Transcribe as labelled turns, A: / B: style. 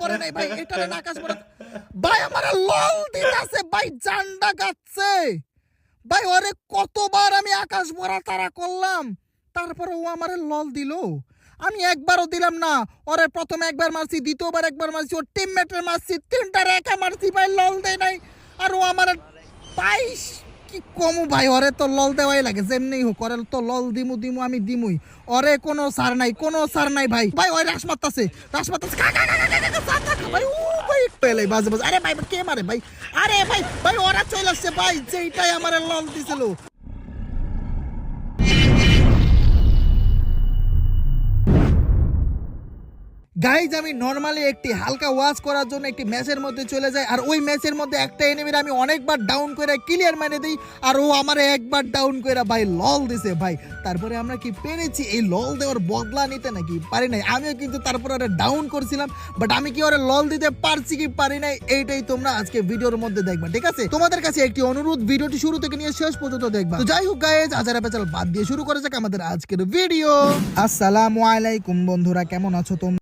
A: করে নাই ভাই, এটা না আকাশ ভরা ভাই আমার লল দিতাছে ভাই, জান্ডা গাচ্ছে ভাই। ওরে কতবার আমি আকাশ ভরা তারা করলাম, তারপরে ও আমারে লল দিল। আমি একবারও দিলাম না ওরে, প্রথমে একবার মারছি, দ্বিতীয়বার একবার মারছি, ওর টিমমেটের মারছি, তিনটার একা মারছি ভাই, লল দেয় নাই। আর ও আমার পাইস কি কমু ভাই, ওরে তো লল দেওয়াই লাগে যেমনি হোক, ওরে তো লল দিমু দিমু আমি দিমুই, ওরে কোনো সার নাই, কোনো সার নাই ভাই। ভাই ওই রাস মারতাছে ভাই, ও ভাই পেলে বাজে বাজে। আরে ভাই কে মারে ভাই, আরে ভাই ভাই ওরা চলে আসছে ভাই, যেইটাই আমার লল দিছিল। গাইজ আমি নরমালি একটি হালকা ওয়াশ করার জন্য একটি ম্যাচের মধ্যে চলে যাই, আর ওই ম্যাচের মধ্যে একটা এনিমির আমি অনেকবার ডাউন করে ক্লিয়ার মেরে দিই, আর ও আমারে একবার ডাউন করে ভাই লল দিছে ভাই। তারপরে আমরা কি পেরেছি এই লল দেওয়ার বদলা নিতে, নাকি পারি নাই? আমিও কিন্তু তারপরে ওরা ডাউন করছিলাম, বাট আমি কি ওরা লল দিতে পারছি কি পারি নাই, এইটাই তোমরা আজকে ভিডিওর মধ্যে দেখবা, ঠিক আছে? তোমাদের কাছে একটি অনুরোধ, ভিডিওটি শুরু থেকে নিয়ে শেষ পর্যন্ত দেখবা। তো যাই হোক গাইজ, আজারা পেচাল বাদ দিয়ে শুরু করা যাক আমাদের আজকের ভিডিও। আসসালামু আলাইকুম বন্ধুরা, কেমন আছো তোমরা?